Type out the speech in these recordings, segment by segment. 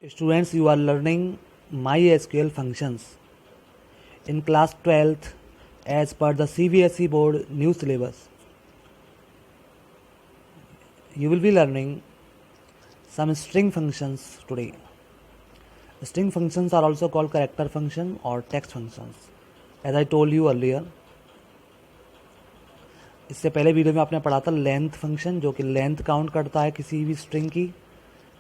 Students, you are learning MySQL functions in class 12th as per the CBSE board new syllabus. You will be learning some string functions today. String functions are also called character function or text functions. As I told you earlier, इससे पहले video में आपने पढ़ा था length function जो कि length count करता है किसी भी स्ट्रिंग की,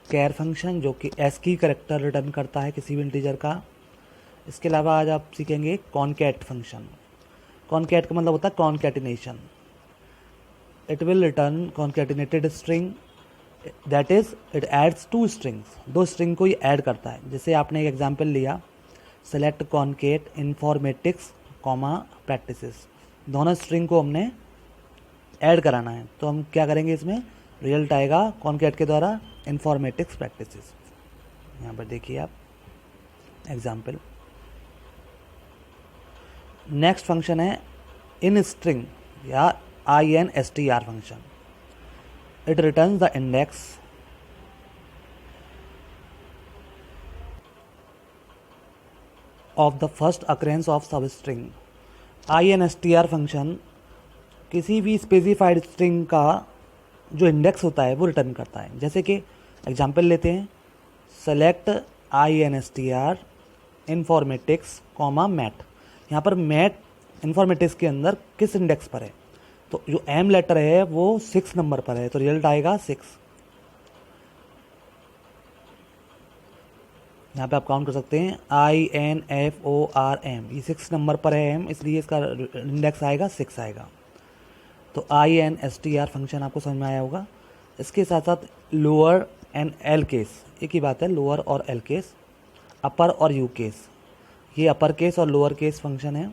कैर फंक्शन जो कि ASCII करेक्टर रिटर्न करता है किसी भी इंटीजर का। इसके अलावा आज आप सीखेंगे कॉनकैट फंक्शन। कॉनकैट का मतलब होता है concatenation. It will return concatenated string, that is it adds two strings. दो स्ट्रिंग को ये ऐड करता है। जैसे आपने एक एग्जाम्पल लिया, सेलेक्ट कॉनकेट इन्फॉर्मेटिक्स कॉमा प्रैक्टिसेस, दोनों स्ट्रिंग को हमने ऐड कराना है। तो हम क्या करेंगे, इसमें रिजल्ट आएगा कॉनकैट के द्वारा इन्फॉर्मेटिक्स प्रैक्टिसेस। यहाँ पर देखिए आप एग्जाम्पल। नेक्स्ट फंक्शन है इन स्ट्रिंग या INSTR function. It returns the index of the first occurrence of सब स्ट्रिंग। INSTR फंक्शन किसी भी स्पेसिफाइड स्ट्रिंग का जो इंडेक्स होता है वो रिटर्न करता है। जैसे कि एग्जाम्पल लेते हैं, select INSTR informatics comma mat. यहाँ पर मैट इन्फॉर्मेटिक्स के अंदर किस इंडेक्स पर है, तो जो M लेटर है वो 6 नंबर पर है, तो रिजल्ट आएगा 6। यहाँ पे आप काउंट कर सकते हैं INFORM, ये 6 नंबर पर है M, इसलिए इसका इंडेक्स आएगा 6 आएगा। तो INSTR फंक्शन आपको समझ में आया होगा। इसके साथ साथ लोअर एंड एल केस, एक ही बात है, लोअर और एल केस, अपर और यू केस। ये अपर केस और लोअर केस फंक्शन है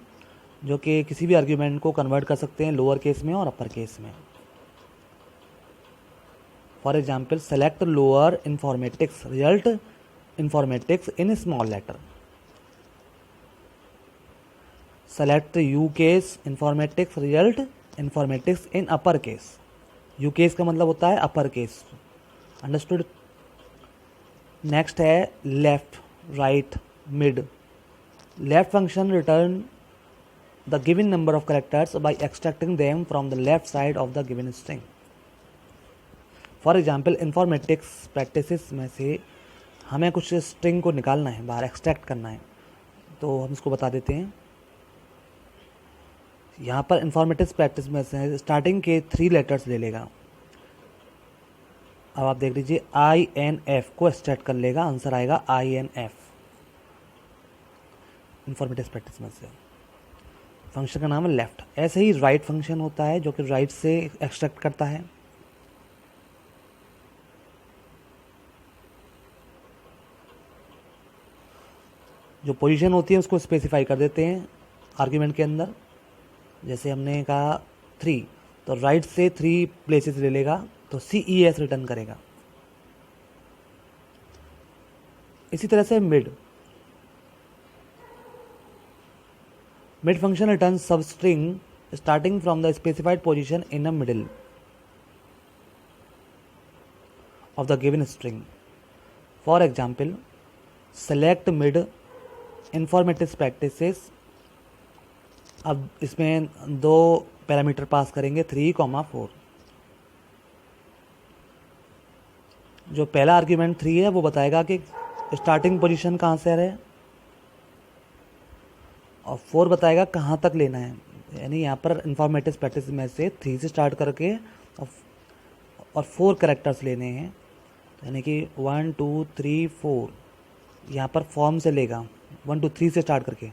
जो कि किसी भी आर्ग्यूमेंट को कन्वर्ट कर सकते हैं लोअर केस में और अपर केस में। For example, select lower informatics, result informatics in small letter. Select U case informatics, result informatics in upper case. U case का मतलब होता है अपर केस, अंडरस्टूड। नेक्स्ट है left, right, mid. Left function return the given number of characters by extracting them from the left side of the given string. For example, informatics practices में से हमें कुछ string को निकालना है, बाहर extract करना है, तो हम इसको बता देते हैं। यहाँ पर इन्फॉर्मेटिक्स प्रैक्टिस में से स्टार्टिंग के 3 लेटर्स ले लेगा। अब आप देख लीजिए, INF को एक्सट्रैक्ट कर लेगा, आंसर आएगा INF। इन्फॉर्मेटिक्स प्रैक्टिस में से फंक्शन का नाम है लेफ्ट। ऐसे ही राइट फंक्शन होता है जो कि राइट से एक्सट्रैक्ट करता है। जो पोजीशन होती है उसको स्पेसिफाई कर देते हैं आर्ग्यूमेंट के अंदर। जैसे हमने कहा 3, तो राइट से 3 प्लेसेस ले लेगा, तो CES रिटर्न करेगा। इसी तरह से मिड फंक्शन रिटर्न सब string starting from the specified position in a middle of the given string. For example, select mid informatics practices. अब इसमें 2 पैरामीटर पास करेंगे, 3,4। जो पहला आर्ग्यूमेंट 3 है वो बताएगा कि स्टार्टिंग पोजीशन कहाँ से है, और 4 बताएगा कहाँ तक लेना है। यानी यहाँ पर इन्फॉर्मेटिक्स प्रैक्टिस में से 3 से स्टार्ट करके और 4 कैरेक्टर्स लेने हैं, यानी कि 1 2 3 4। यहाँ पर फॉर्म से लेगा, 1 2 3 से स्टार्ट करके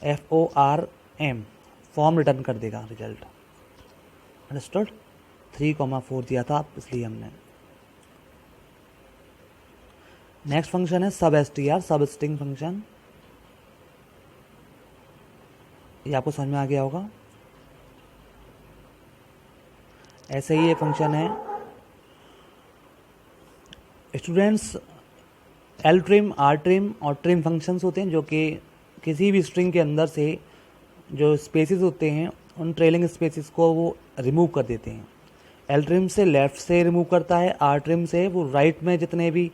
FORM फॉर्म रिटर्न कर देगा रिजल्ट, अंडरस्टूड। 3,4 दिया था इसलिए हमने। नेक्स्ट फंक्शन है SubSTR, सब स्ट्रिंग फंक्शन। ये आपको समझ में आ गया होगा। ऐसे ही ये फंक्शन है स्टूडेंट्स। LTrim, RTrim और ट्रिम फंक्शंस होते हैं जो कि किसी भी स्ट्रिंग के अंदर से जो स्पेसेस होते हैं उन ट्रेलिंग स्पेसेस को वो रिमूव कर देते हैं। LTrim से लेफ्ट से रिमूव करता है, RTrim से वो राइट में जितने भी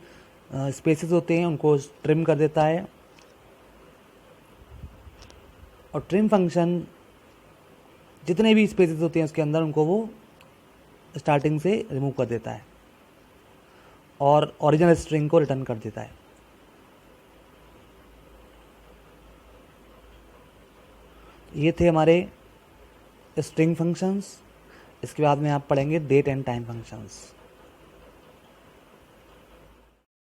स्पेसेस होते हैं उनको ट्रिम कर देता है। और ट्रिम फंक्शन जितने भी स्पेसेस होते हैं उसके अंदर उनको वो स्टार्टिंग से रिमूव कर देता है और ओरिजिनल स्ट्रिंग को रिटर्न कर देता है। ये थे हमारे स्ट्रिंग फंक्शंस। इसके बाद में आप पढ़ेंगे डेट एंड टाइम फंक्शंस।